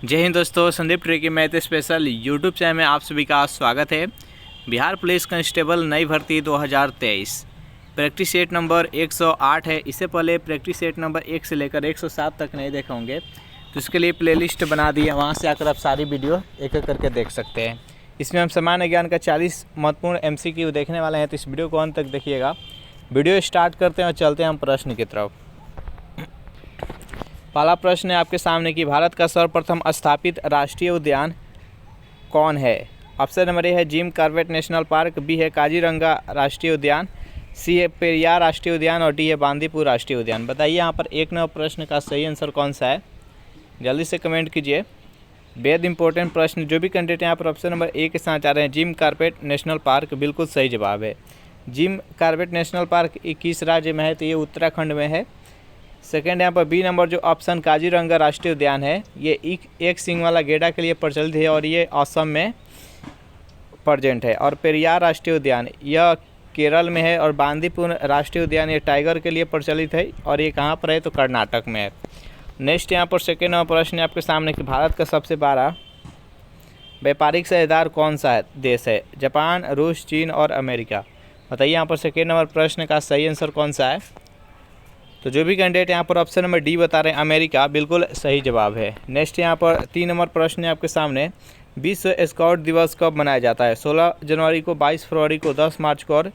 जय हिंद दोस्तों, संदीप ट्रेकी मैथ स्पेशल यूट्यूब चैनल में आप सभी का स्वागत है। बिहार पुलिस कांस्टेबल नई भर्ती 2023 प्रैक्टिस सेट नंबर 108 है। इससे पहले प्रैक्टिस सेट नंबर 1 से लेकर 107 तक नहीं देखे होंगे, तो इसके लिए प्लेलिस्ट बना दी है, वहाँ से आकर आप सारी वीडियो एक एक करके देख सकते हैं। इसमें हम सामान्य ज्ञान का 40 महत्वपूर्ण MCQ देखने वाले हैं, तो इस वीडियो को अंत तक देखिएगा। वीडियो स्टार्ट करते हैं और चलते हैं हम प्रश्न की तरफ। पहला प्रश्न है आपके सामने कि भारत का सर्वप्रथम स्थापित राष्ट्रीय उद्यान कौन है। ऑप्शन नंबर ए है Jim Corbett National Park, B है काजीरंगा राष्ट्रीय उद्यान, सी है पेरियार राष्ट्रीय उद्यान और डी है बांदीपुर राष्ट्रीय उद्यान। बताइए यहाँ पर 1 नंबर प्रश्न का सही आंसर कौन सा है, जल्दी से कमेंट कीजिए। बेहद इंपॉर्टेंट प्रश्न। जो भी कैंडिडेट यहाँ पर ऑप्शन नंबर ए के साथ आ रहे हैं जिम कॉर्बेट नेशनल पार्क, बिल्कुल सही जवाब है। जिम कॉर्बेट नेशनल पार्क किस राज्य में है, तो ये उत्तराखंड में है। सेकेंड यहाँ पर बी नंबर जो ऑप्शन काजीरंगा राष्ट्रीय उद्यान है, ये एक सींग वाला गेंडा के लिए प्रचलित है और ये असम में प्रेजेंट है। और पेरियार राष्ट्रीय उद्यान यह केरल में है और बांदीपुर राष्ट्रीय उद्यान ये टाइगर के लिए प्रचलित है और ये कहाँ पर है, तो कर्नाटक में है। नेक्स्ट यहाँ पर सेकेंड नंबर प्रश्न है आपके सामने कि भारत का सबसे बड़ा व्यापारिक साझेदार कौन सा देश है। जापान, रूस, चीन और अमेरिका। बताइए यहाँ पर सेकेंड नंबर प्रश्न का सही आंसर कौन सा है। तो जो भी कैंडिडेट यहाँ पर ऑप्शन नंबर डी बता रहे हैं अमेरिका, बिल्कुल सही जवाब है। नेक्स्ट यहाँ पर 3 नंबर प्रश्न है आपके सामने, विश्व स्काउट दिवस कब मनाया जाता है। 16 जनवरी को, 22 फरवरी को, 10 मार्च को और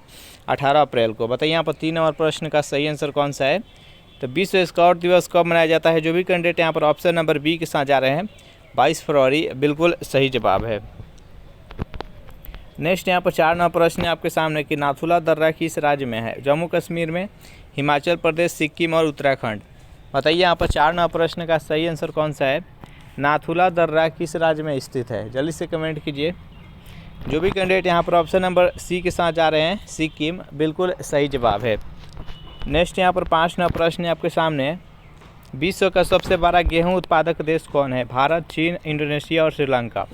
18 अप्रैल को। बताइए यहाँ पर 3 नंबर प्रश्न का सही आंसर कौन सा है। तो विश्व स्काउट दिवस कब मनाया जाता है। जो भी कैंडिडेट यहाँ पर ऑप्शन नंबर बी के साथ जा रहे हैं 22 फरवरी, बिल्कुल सही जवाब है। नेक्स्ट यहाँ पर 4 नंबर प्रश्न है आपके सामने कि नाथुला दर्रा किस राज्य में है। जम्मू कश्मीर में, हिमाचल प्रदेश, सिक्किम और उत्तराखंड। बताइए यहाँ पर 4 नंबर प्रश्न का सही आंसर कौन सा है। नाथुला दर्रा किस राज्य में स्थित है, जल्दी से कमेंट कीजिए। जो भी कैंडिडेट यहाँ पर ऑप्शन नंबर सी के साथ जा रहे हैं सिक्किम, बिल्कुल सही जवाब है। नेक्स्ट यहाँ पर 5 नंबर प्रश्न है आपके सामने, विश्व का सबसे बड़ा गेहूँ उत्पादक देश कौन है। भारत, चीन, इंडोनेशिया और श्रीलंका।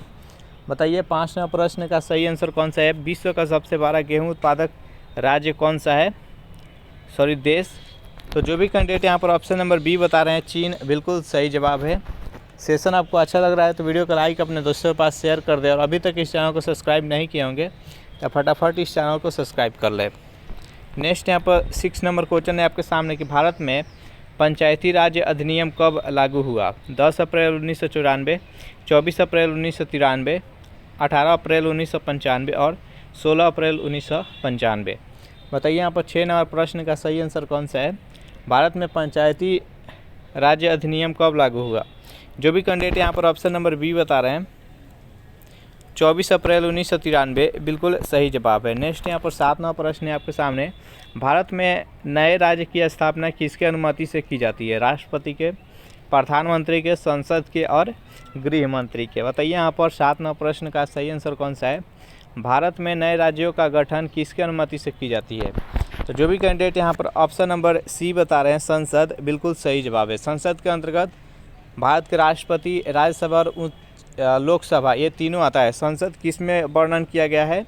बताइए 5 नंबर प्रश्न का सही आंसर कौन सा है। विश्व का सबसे बड़ा गेहूँ उत्पादक राज्य कौन सा है, देश। तो जो भी कैंडिडेट यहाँ पर ऑप्शन नंबर बी बता रहे हैं चीन, बिल्कुल सही जवाब है। सेशन आपको अच्छा लग रहा है तो वीडियो को लाइक अपने दोस्तों के पास शेयर कर दें और अभी तक इस चैनल को सब्सक्राइब नहीं किए होंगे तो फटाफट इस चैनल को सब्सक्राइब कर लें। नेक्स्ट यहाँ पर 6 नंबर क्वेश्चन है आपके सामने कि भारत में पंचायती राज अधिनियम कब लागू हुआ। 10 अप्रैल 1994, 24 अप्रैल 1993, 18 अप्रैल 1995 और 16 अप्रैल 1995। बताइए यहाँ पर 6 नंबर प्रश्न का सही आंसर कौन सा है। भारत में पंचायती राज्य अधिनियम कब लागू हुआ। जो भी कैंडिडेट यहाँ पर ऑप्शन नंबर बी बता रहे हैं 24 अप्रैल 1993, बिल्कुल सही जवाब है। नेक्स्ट यहाँ पर 7 नंबर प्रश्न है आपके सामने, भारत में नए राज्य की स्थापना किसके अनुमति से की जाती है। राष्ट्रपति के, प्रधानमंत्री के, संसद के और गृह मंत्री के। बताइए यहाँ पर 7 नंबर प्रश्न का सही आंसर कौन सा है। भारत में नए राज्यों का गठन किसके अनुमति से की जाती है। तो जो भी कैंडिडेट यहाँ पर ऑप्शन नंबर सी बता रहे हैं संसद, बिल्कुल सही जवाब है। संसद के अंतर्गत भारत के राष्ट्रपति, राज्यसभा और लोकसभा ये तीनों आता है। संसद किस में वर्णन किया गया है,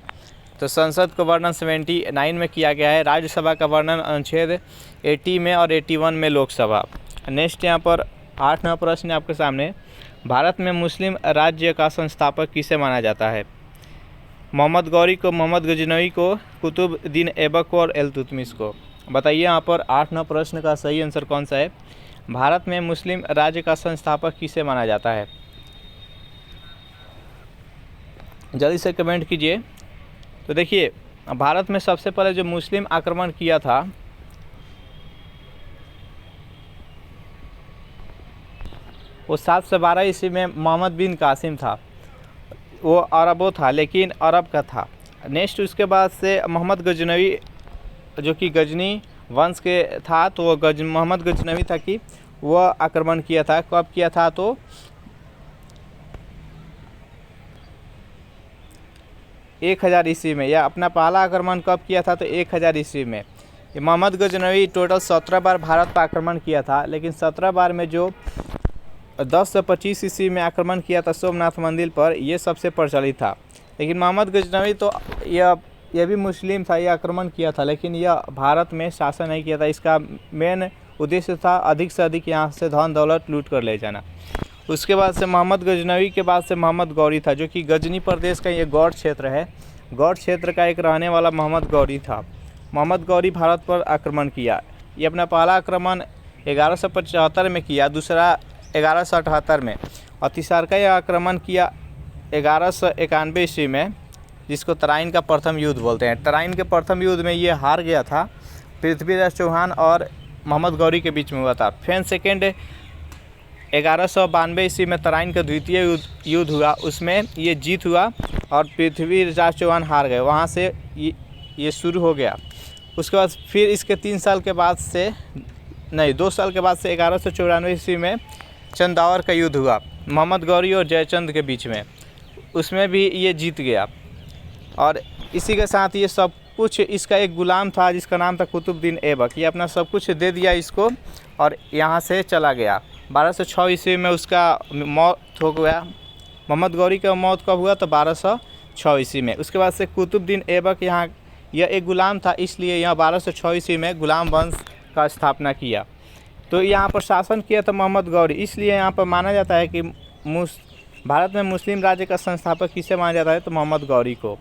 तो संसद का वर्णन 79 में किया गया है। राज्यसभा का वर्णन अनुच्छेद 80 में और 81 में लोकसभा। नेक्स्ट यहाँ पर 8 नंबर प्रश्न है आपके सामने, भारत में मुस्लिम राज्य का संस्थापक किसे माना जाता है। मोहम्मद गौरी को, मोहम्मद गजनवी को, कुतुबुद्दीन ऐबक को और इल्तुतमिश को। बताइए यहाँ पर 8 नंबर प्रश्न का सही आंसर कौन सा है। भारत में मुस्लिम राज्य का संस्थापक किसे माना जाता है, जल्दी से कमेंट कीजिए। तो देखिए भारत में सबसे पहले जो मुस्लिम आक्रमण किया था वो 712 ईस्वी में मोहम्मद बिन कासिम था। वो अरबों था लेकिन अरब का था। नेक्स्ट उसके बाद से मोहम्मद गजनवी जो कि गजनी वंश के था, तो वो मोहम्मद गजनवी था कि वह आक्रमण किया था। कब किया था, तो 1000 ईस्वी में। या अपना पहला आक्रमण कब किया था, तो 1000 ईस्वी में। मोहम्मद गजनवी टोटल 17 बार भारत पर आक्रमण किया था, लेकिन 17 बार में जो 10 से 25 ईस्वी में आक्रमण किया था सोमनाथ मंदिर पर, ये सबसे प्रचलित था। लेकिन मोहम्मद गजनवी तो यह भी मुस्लिम था, यह आक्रमण किया था, लेकिन यह भारत में शासन नहीं किया था। इसका मेन उद्देश्य था अधिक से अधिक यहाँ से धन दौलत लूट कर ले जाना। उसके बाद से मोहम्मद गजनवी के बाद से मोहम्मद गौरी था, जो कि गजनी प्रदेश का ये गौड़ क्षेत्र है। गौड़ क्षेत्र का एक रहने वाला मोहम्मद गौरी था। मोहम्मद गौरी भारत पर आक्रमण किया। ये अपना पहला आक्रमण 1175 में किया, दूसरा 1178 में, और तीसरा का यह आक्रमण किया 1191 ईस्वी में, जिसको तराइन का प्रथम युद्ध बोलते हैं। तराइन के प्रथम युद्ध में ये हार गया था। पृथ्वीराज चौहान और मोहम्मद गौरी के बीच में हुआ था। फिर सेकेंड 1192 ईस्वी में तराइन का द्वितीय युद्ध हुआ, उसमें ये जीत हुआ और पृथ्वीराज चौहान हार गए। वहाँ से ये शुरू हो गया। उसके बाद फिर इसके 2 साल के बाद से 1194 ईस्वी में चंदावर का युद्ध हुआ मोहम्मद गौरी और जयचंद के बीच में, उसमें भी ये जीत गया। और इसी के साथ ये सब कुछ, इसका एक गुलाम था जिसका नाम था कुतुबुद्दीन ऐबक, ये अपना सब कुछ दे दिया इसको और यहाँ से चला गया। 1206 ईस्वी में उसका मौत हो गया। मोहम्मद गौरी का मौत कब हुआ? तो 1206 ईस्वी में। उसके बाद से कुतुबुद्दीन ऐबक यहाँ, यह एक गुलाम था, इसलिए यहाँ 1206 ईस्वी में गुलाम वंश का स्थापना किया। तो यहाँ पर शासन किया था मोहम्मद गौरी, इसलिए यहाँ पर माना जाता है कि भारत में मुस्लिम राज्य का संस्थापक किसे माना जाता है? तो मोहम्मद गौरी को।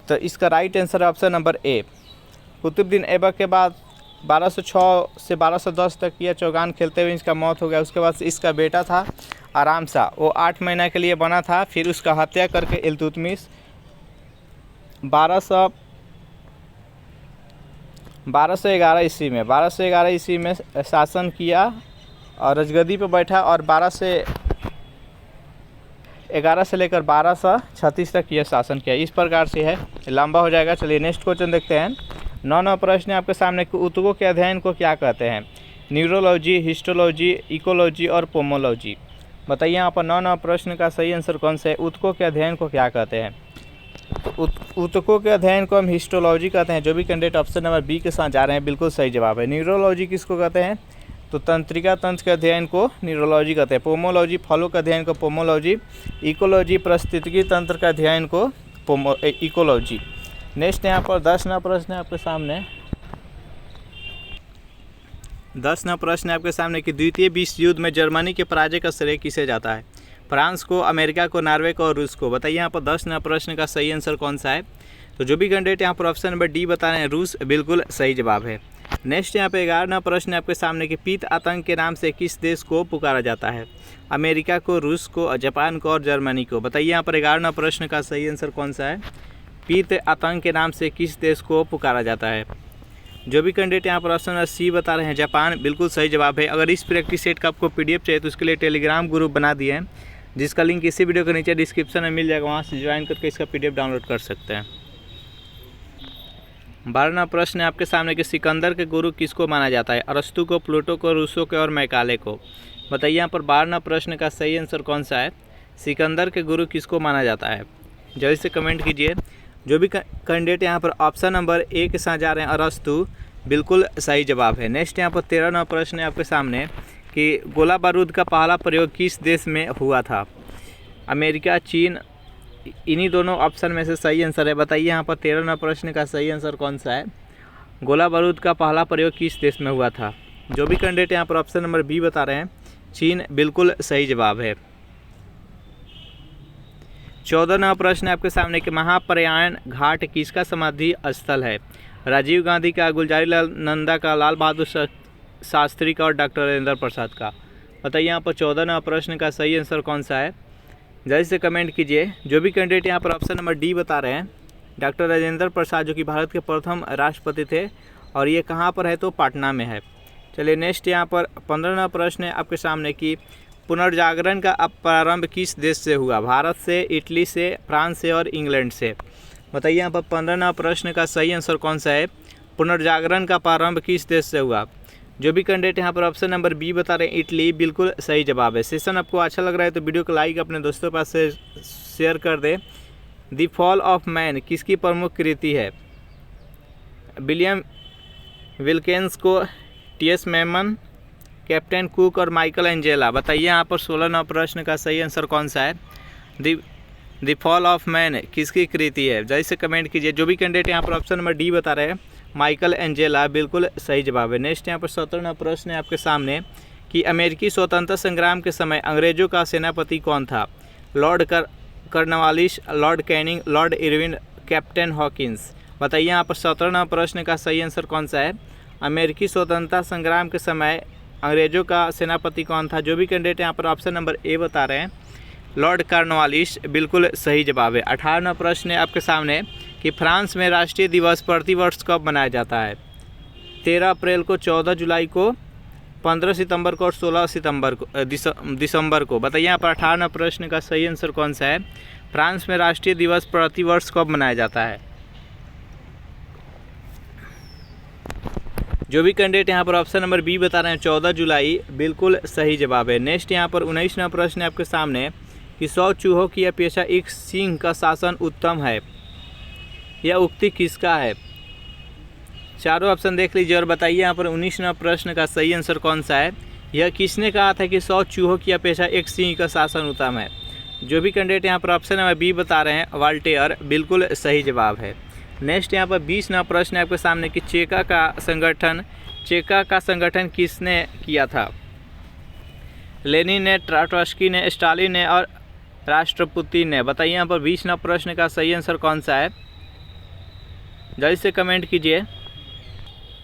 तो इसका राइट आंसर है option number A. Qutubuddin Aibak के बाद 1206 से 1210 तक यह चौगान खेलते हुए इसका मौत हो गया। उसके बाद से इसका बेटा था आराम शाह, वो 8 महीने के लिए बना था, फिर उसका हत्या करके इल्तुतमिश 1211 ईस्वी में शासन किया और राजगद्दी पर बैठा और 11 से लेकर 1236 तक यह शासन किया। इस प्रकार से है, लंबा हो जाएगा। चलिए नेक्स्ट क्वेश्चन देखते हैं। 9 प्रश्न आपके सामने। ऊतकों के अध्ययन को क्या कहते हैं? न्यूरोलॉजी, हिस्टोलॉजी, इकोलॉजी और पोमोलॉजी। बताइए यहाँ पर 9 प्रश्न का सही आंसर कौन सा है? ऊतकों के अध्ययन को क्या कहते हैं? ऊतकों के अध्ययन को हम हिस्टोलॉजी कहते हैं। जो भी कैंडिडेट ऑप्शन नंबर बी के साथ जा रहे हैं बिल्कुल सही जवाब है। न्यूरोलॉजी किसको कहते हैं? तो तंत्रिका तंत्र के अध्ययन को न्यूरोलॉजी कहते हैं। पोमोलॉजी फलों के अध्ययन को पोमोलॉजी। इकोलॉजी पारिस्थितिकी तंत्र का अध्ययन को इकोलॉजी। नेक्स्ट यहाँ पर 10वां प्रश्न है आपके सामने। 10वां प्रश्न है आपके सामने कि द्वितीय विश्व युद्ध में जर्मनी के पराजय का श्रेय किसे जाता है? फ्रांस को, अमेरिका को, नॉर्वे को और रूस को। बताइए यहाँ पर 10वां प्रश्न का सही आंसर कौन सा है? तो जो भी कैंडिडेट यहाँ पर ऑप्शन नंबर डी बता रहे हैं, रूस, बिल्कुल सही जवाब है। नेक्स्ट यहाँ पे 11वां प्रश्न है आपके सामने कि पीत आतंक के नाम से किस देश को पुकारा जाता है? अमेरिका को, रूस को, जापान को और जर्मनी को। बताइए यहाँ पर 11वां प्रश्न का सही आंसर कौन सा है? पीत आतंक के नाम से किस देश को पुकारा जाता है? जो भी कैंडिडेट यहाँ पर ऑप्शन सी बता रहे हैं, जापान, बिल्कुल सही जवाब है। अगर इस प्रैक्टिस सेट का आपको पीडीएफ चाहिए तो उसके लिए टेलीग्राम ग्रुप बना दिए हैं, जिसका लिंक इसी वीडियो के नीचे डिस्क्रिप्शन में मिल जाएगा, वहाँ से ज्वाइन करके इसका पीडीएफ डाउनलोड कर सकते हैं। 12वां प्रश्न है आपके सामने कि सिकंदर के गुरु किसको माना जाता है? अरस्तु को, प्लूटो को, रूसो को और मैकाले को। बताइए यहाँ पर 12वां प्रश्न का सही आंसर कौन सा है? सिकंदर के गुरु किसको माना जाता है? जल्दी से कमेंट कीजिए। जो भी कैंडिडेट यहाँ पर ऑप्शन नंबर ए के साथ जा रहे हैं, अरस्तु, बिल्कुल सही जवाब है। नेक्स्ट यहाँ पर 13वां प्रश्न है आपके सामने कि गोला बारूद का पहला प्रयोग किस देश में हुआ था? अमेरिका, चीन, इन्हीं दोनों ऑप्शन में से सही आंसर है। बताइए यहाँ पर 13वां प्रश्न का सही आंसर कौन सा है? गोला बारूद का पहला प्रयोग किस देश में हुआ था? जो भी कैंडिडेट यहाँ पर ऑप्शन नंबर बी बता रहे हैं, चीन, बिल्कुल सही जवाब है। 14वां प्रश्न है आपके सामने कि महाप्रयाण घाट किसका समाधि स्थल है? राजीव गांधी का, गुलजारीलाल नंदा का, लाल बहादुर शास्त्री का और डॉक्टर राजेंद्र प्रसाद का। बताइए यहाँ पर 14वां प्रश्न का सही आंसर कौन सा है? जल्दी से कमेंट कीजिए। जो भी कैंडिडेट यहाँ पर ऑप्शन नंबर डी बता रहे हैं, डॉक्टर राजेंद्र प्रसाद, जो कि भारत के प्रथम राष्ट्रपति थे, और ये कहाँ पर है? तो पटना में है। चलिए नेक्स्ट यहाँ पर 15वां प्रश्न है आपके सामने कि पुनर्जागरण का प्रारंभ किस देश से हुआ? भारत से, इटली से, फ्रांस से और इंग्लैंड से। बताइए यहाँ पर 15वां प्रश्न का सही आंसर कौन सा है? पुनर्जागरण का प्रारंभ किस देश से हुआ? जो भी कैंडिडेट यहाँ पर ऑप्शन नंबर बी बता रहे हैं, इटली, बिल्कुल सही जवाब है। सेशन आपको अच्छा लग रहा है तो वीडियो को लाइक अपने दोस्तों के पास से शेयर कर दे। द फॉल ऑफ मैन किसकी प्रमुख कृति है? विलियम विल्किंस को, टी.एस. मेमन, कैप्टन कुक और माइकल एंजेला। बताइए यहाँ पर 16वां प्रश्न का सही आंसर कौन सा है? द फॉल ऑफ मैन किसकी कृति है? जल्दी से कमेंट कीजिए। जो भी कैंडिडेट यहाँ पर ऑप्शन नंबर डी बता रहे हैं, माइकल एंजेला, बिल्कुल सही जवाब है। नेक्स्ट यहाँ पर 17वां प्रश्न है आपके सामने कि अमेरिकी स्वतंत्रता संग्राम के समय अंग्रेजों का सेनापति कौन था? Lord Cornwallis, Lord Canning, Lord Irwin, captain Hawkins. बताइए यहाँ पर 17वां प्रश्न का सही आंसर कौन सा है? अमेरिकी स्वतंत्रता संग्राम के समय अंग्रेजों का सेनापति कौन था? जो भी कैंडिडेट यहाँ पर ऑप्शन नंबर ए बता रहे हैं लॉर्ड कॉर्नवालिस, बिल्कुल सही जवाब है। 18वां प्रश्न है आपके सामने कि फ्रांस में राष्ट्रीय दिवस प्रतिवर्ष कब मनाया जाता है? 13 अप्रैल को, 14 जुलाई को, 15 सितंबर को और 16 सितंबर को दिसंबर को। बताइए यहाँ पर 18वां प्रश्न का सही आंसर कौन सा है? फ्रांस में राष्ट्रीय दिवस प्रतिवर्ष कब मनाया जाता है? जो भी कैंडिडेट यहाँ पर ऑप्शन नंबर बी बता रहे हैं 14 जुलाई, बिल्कुल सही जवाब है। नेक्स्ट यहाँ पर 19वां प्रश्न है आपके सामने कि 100 चूहों की अपेक्षा एक सिंह का शासन उत्तम है, यह उक्ति किसका है? चारों ऑप्शन देख लीजिए और बताइए यहाँ पर 19वां प्रश्न का सही आंसर कौन सा है? यह किसने कहा था कि 100 चूहों की अपेक्षा एक सिंह का शासन उत्तम है? जो भी कैंडिडेट यहाँ पर ऑप्शन नंबर बी बता रहे हैं वाल्टेयर, बिल्कुल सही जवाब है। नेक्स्ट यहाँ पर 20वां प्रश्न है आपके सामने कि चेका का संगठन किसने किया था? लेनिन ने, ट्रॉट्स्की ने, स्टालिन ने और राष्ट्रपति ने। बताइए यहाँ पर 20वां प्रश्न का सही आंसर कौन सा है? जल्दी से कमेंट कीजिए।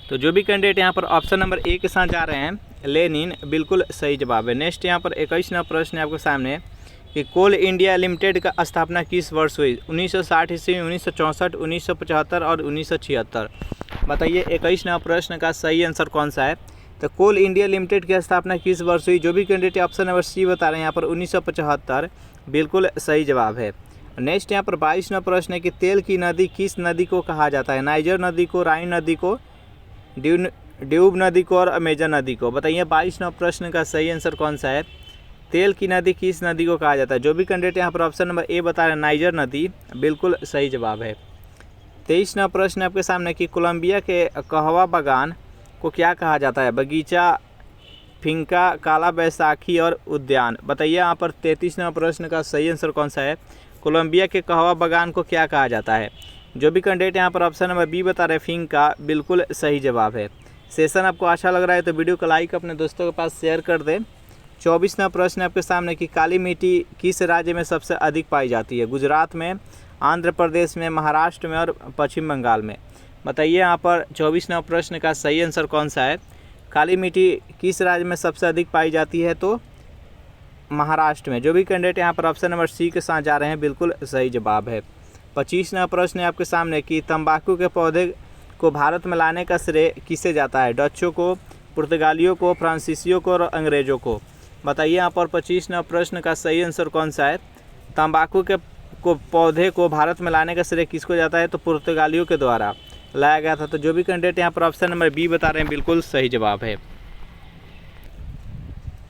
तो जो भी कैंडिडेट यहाँ पर ऑप्शन नंबर ए के साथ जा रहे हैं लेनिन, बिल्कुल सही जवाब है। नेक्स्ट यहाँ पर 21वां प्रश्न है आपके सामने कि कोल इंडिया लिमिटेड का स्थापना किस वर्ष हुई? 1960 ईस्वी, 1964, 1975 और 1976। बताइए 21वां प्रश्न का सही आंसर कौन सा है? तो कोल इंडिया लिमिटेड की स्थापना किस वर्ष हुई? जो भी कैंडिडेट ऑप्शन नंबर सी बता रहे हैं यहाँ पर 1975, बिल्कुल सही जवाब है। नेक्स्ट यहाँ पर 22वां प्रश्न है कि तेल की नदी किस नदी को कहा जाता है? नाइजर नदी को, राइन नदी को, ड्यूब नदी को और अमेजन नदी को। बताइए 22वां प्रश्न का सही आंसर कौन सा है? तेल की नदी किस नदी को कहा जाता है? जो भी कैंडिडेट यहाँ पर ऑप्शन नंबर ए बता रहे हैं नाइजर नदी, बिल्कुल सही जवाब है। 23वां प्रश्न आपके सामने कि कोलंबिया के कहवा बागान को क्या कहा जाता है? बगीचा, फिंका, काला बैसाखी और उद्यान। बताइए यहाँ पर 33वां प्रश्न का सही आंसर कौन सा है? कोलंबिया के कहवा बागान को क्या कहा जाता है? जो भी कैंडिडेट यहाँ पर ऑप्शन नंबर बी बता रहे हैं फिंका, बिल्कुल सही जवाब है। सेशन आपको अच्छा लग रहा है तो वीडियो को लाइक अपने दोस्तों के पास शेयर कर दें। 24वां प्रश्न आपके सामने कि काली मिट्टी किस राज्य में सबसे अधिक पाई जाती है? गुजरात में, आंध्र प्रदेश में, महाराष्ट्र में और पश्चिम बंगाल में। बताइए यहाँ पर 24वां प्रश्न का सही आंसर कौन सा है? काली मिट्टी किस राज्य में सबसे अधिक पाई जाती है? तो महाराष्ट्र में। जो भी कैंडिडेट यहाँ पर ऑप्शन नंबर सी के साथ जा रहे हैं, बिल्कुल सही जवाब है। 25वां प्रश्न है आपके सामने कि तंबाकू के पौधे को भारत में लाने का श्रेय किसे जाता है? डचों को, पुर्तगालियों को, फ्रांसीसियों को और अंग्रेजों को। बताइए यहाँ पर 25वां प्रश्न का सही आंसर कौन सा है? तंबाकू के पौधे को भारत में लाने का श्रेय किसको जाता है? तो पुर्तगालियों के द्वारा लाया गया था। तो जो भी कैंडिडेट यहाँ पर ऑप्शन नंबर बी बता रहे हैं, बिल्कुल सही जवाब है।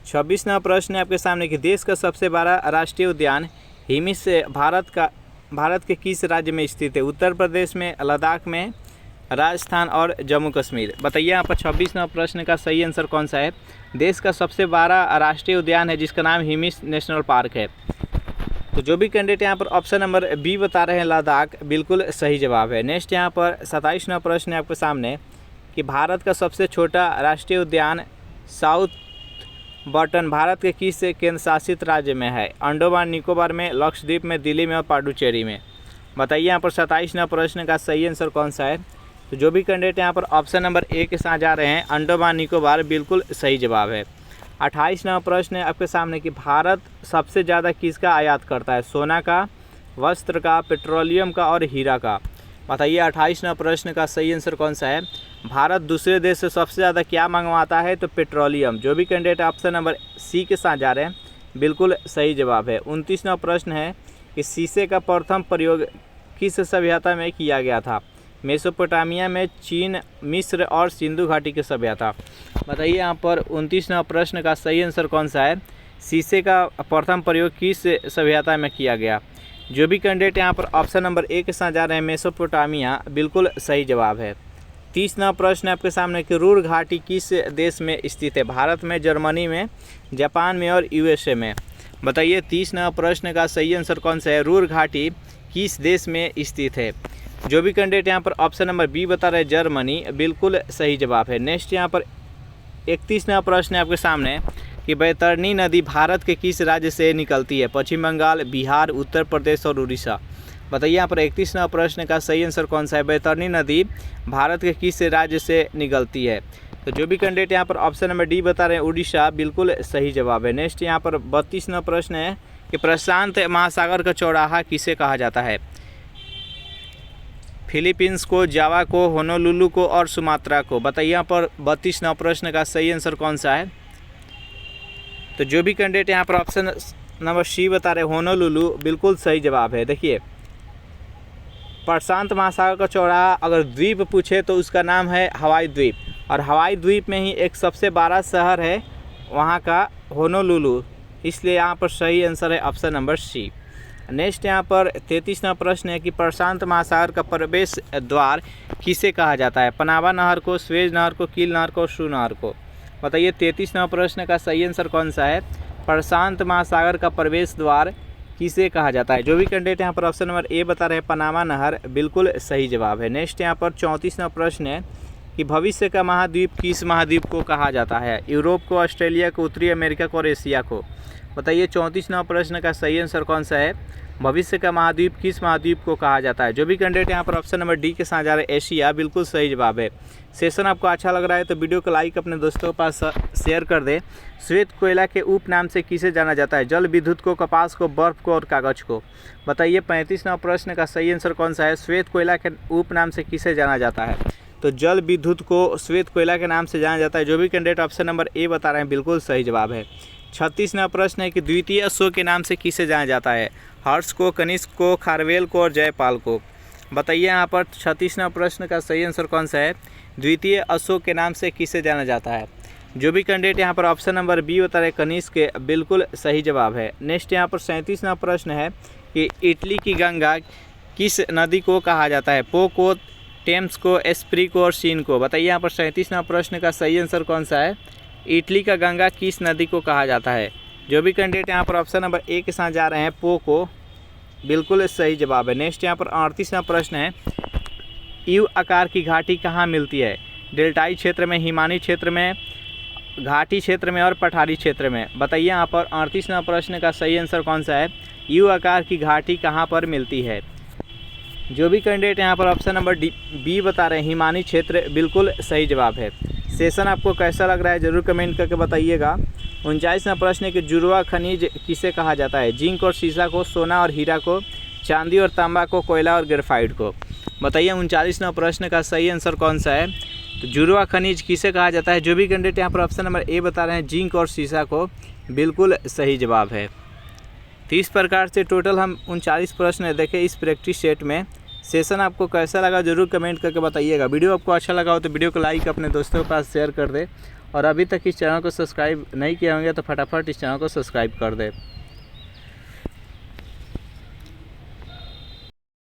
26वां प्रश्न है आपके सामने कि देश का सबसे बड़ा राष्ट्रीय उद्यान हिमिस भारत के किस राज्य में स्थित है? उत्तर प्रदेश में, लद्दाख में, राजस्थान और जम्मू कश्मीर। बताइए यहाँ पर 26वां प्रश्न का सही आंसर कौन सा है? देश का सबसे बड़ा राष्ट्रीय उद्यान है जिसका नाम हिमिस नेशनल पार्क है। तो जो भी कैंडिडेट यहाँ पर ऑप्शन नंबर बी बता रहे हैं लद्दाख, बिल्कुल सही जवाब है। नेक्स्ट यहाँ पर 27वां प्रश्न है आपके सामने कि भारत का सबसे छोटा राष्ट्रीय उद्यान साउथ बटन भारत के किस केंद्र शासित राज्य में है? अंडमान निकोबार में, लक्षद्वीप में, दिल्ली में और पांडुचेरी में। बताइए यहाँ पर 27वां प्रश्न का सही आंसर कौन सा है? तो जो भी कैंडिडेट यहाँ पर ऑप्शन नंबर ए के साथ जा रहे हैं अंडमान निकोबार, बिल्कुल सही जवाब है। 28वां प्रश्न है आपके सामने कि भारत सबसे ज़्यादा किसका आयात करता है? सोना का, वस्त्र का, पेट्रोलियम का और हीरा का। बताइए 28वां प्रश्न का सही आंसर कौन सा है? भारत दूसरे देश से सबसे ज़्यादा क्या मंगवाता है? तो पेट्रोलियम। जो भी कैंडिडेट ऑप्शन नंबर सी के साथ जा रहे हैं, बिल्कुल सही जवाब है। 29वां प्रश्न है कि शीशे का प्रथम प्रयोग किस सभ्यता में किया गया था? मेसोपोटामिया में, चीन, मिस्र और सिंधु घाटी की सभ्यता। बताइए यहाँ पर 29वां प्रश्न का सही आंसर कौन सा है? शीशे का प्रथम प्रयोग किस सभ्यता में किया गया? जो भी कैंडिडेट यहाँ पर ऑप्शन नंबर ए के साथ जा रहे हैं मेसोपोटामिया, बिल्कुल सही जवाब है। 30वां प्रश्न आपके सामने कि रूर घाटी किस देश में स्थित है? भारत में, जर्मनी में, जापान में और यूएसए में। बताइए 30वां प्रश्न का सही आंसर कौन सा है? रूर घाटी किस देश में स्थित है? जो भी कैंडिडेट यहाँ पर ऑप्शन नंबर बी बता रहे हैं जर्मनी, बिल्कुल सही जवाब है। नेक्स्ट यहाँ पर 31वां प्रश्न है आपके सामने कि बैतरणी नदी भारत के किस राज्य से निकलती है? पश्चिम बंगाल, बिहार, उत्तर प्रदेश और उड़ीसा। बताइए यहाँ पर 31वां प्रश्न का सही आंसर कौन सा है? बैतरणी नदी भारत के किस राज्य से निकलती है? तो जो भी कैंडिडेट यहाँ पर ऑप्शन नंबर डी बता रहे हैं उड़ीसा, बिल्कुल सही जवाब है। नेक्स्ट यहाँ पर 32वां प्रश्न है कि प्रशांत महासागर का चौराहा किसे कहा जाता है? फिलीपींस को, जावा को, होनोलुलु को और सुमात्रा को। बताइए यहाँ पर 32वां प्रश्न का सही आंसर कौन सा है? तो जो भी कैंडिडेट यहाँ पर ऑप्शन नंबर सी बता रहे होनोलुलु, बिल्कुल सही जवाब है। देखिए प्रशांत महासागर का चौराहा अगर द्वीप पूछे तो उसका नाम है हवाई द्वीप, और हवाई द्वीप में ही एक सबसे बड़ा शहर है वहाँ का होनोलुलु, इसलिए यहाँ पर सही आंसर है ऑप्शन नंबर सी। नेक्स्ट यहाँ पर 33वां प्रश्न है कि प्रशांत महासागर का प्रवेश द्वार किसे कहा जाता है? पनामा नहर को, स्वेज नहर को, कील नहर को, शू नहर को। बताइए 33वां प्रश्न का सही आंसर कौन सा है? प्रशांत महासागर का प्रवेश द्वार किसे कहा जाता है? जो भी कैंडिडेट यहाँ पर ऑप्शन नंबर ए बता रहे हैं पनामा नहर, बिल्कुल सही जवाब है। नेक्स्ट यहाँ पर 34वां प्रश्न है कि भविष्य का महाद्वीप किस महाद्वीप को कहा जाता है? यूरोप को, ऑस्ट्रेलिया को, उत्तरी अमेरिका को और एशिया को। बताइए 34वां प्रश्न का सही आंसर कौन सा है? भविष्य का महाद्वीप किस महाद्वीप को कहा जाता है? जो भी कैंडिडेट यहाँ पर ऑप्शन नंबर डी के साथ जा रहे हैं एशिया, बिल्कुल सही जवाब है। सेशन आपको अच्छा लग रहा है तो वीडियो को लाइक अपने दोस्तों के पास शेयर कर दे। श्वेत कोयला के उप नाम से किसे जाना जाता है? जल विद्युत को, कपास को, बर्फ को और कागज को। बताइए 35वां प्रश्न का सही आंसर कौन सा है? श्वेत कोयला के उप नाम से किसे जाना जाता है? तो जल विद्युत को श्वेत कोयला के नाम से जाना जाता है। जो भी कैंडिडेट ऑप्शन नंबर ए बता रहे हैं, बिल्कुल सही जवाब है। 36वां प्रश्न है कि द्वितीय अशोक के नाम से किसे जाना जाता है? हर्ष को, कनिष्क को, खारवेल को और जयपाल को। बताइए यहाँ पर 36वां प्रश्न का सही आंसर कौन सा है? द्वितीय अशोक के नाम से किसे जाना जाता है? जो भी कैंडिडेट यहाँ पर ऑप्शन नंबर बी बता रहे कनिष्क के, बिल्कुल सही जवाब है। नेक्स्ट यहाँ पर 37वां प्रश्न है कि इटली की गंगा किस नदी को कहा जाता है? पो को, टेम्स को, एस्प्री को और सीन को। बताइए यहाँ पर 37वां प्रश्न का सही आंसर कौन सा है? इटली का गंगा किस नदी को कहा जाता है? जो भी कैंडिडेट यहाँ पर ऑप्शन नंबर ए के साथ जा रहे हैं पो को, बिल्कुल सही जवाब है। नेक्स्ट यहाँ पर 38वां प्रश्न है यू आकार की घाटी कहाँ मिलती है? डेल्टाई क्षेत्र में, हिमानी क्षेत्र में, घाटी क्षेत्र में और पठारी क्षेत्र में। बताइए यहाँ पर 38वां प्रश्न का सही आंसर कौन सा है? यू आकार की घाटी कहाँ पर मिलती है? जो भी कैंडिडेट यहाँ पर ऑप्शन नंबर बी बता रहे हैं हिमानी क्षेत्र, बिल्कुल सही जवाब है। सेशन आपको कैसा लग रहा है जरूर कमेंट करके बताइएगा। 39वां प्रश्न है कि जुड़वा खनिज किसे कहा जाता है? जिंक और सीसा को, सोना और हीरा को, चांदी और तांबा को, कोयला और ग्रेफाइट को। बताइए 39वां प्रश्न का सही आंसर कौन सा है? तो जुड़वा खनिज किसे कहा जाता है? जो भी कैंडिडेट यहाँ पर ऑप्शन नंबर ए बता रहे हैं जिंक और सीसा को, बिल्कुल सही जवाब है। तो इस प्रकार से टोटल हम 39 प्रश्न देखे इस प्रैक्टिस सेट में। सेशन आपको कैसा लगा जरूर कमेंट करके बताइएगा। वीडियो आपको अच्छा लगा हो तो वीडियो को लाइक अपने दोस्तों के पास शेयर कर दे, और अभी तक इस चैनल को सब्सक्राइब नहीं किए होंगे तो फटाफट इस चैनल को सब्सक्राइब कर दे।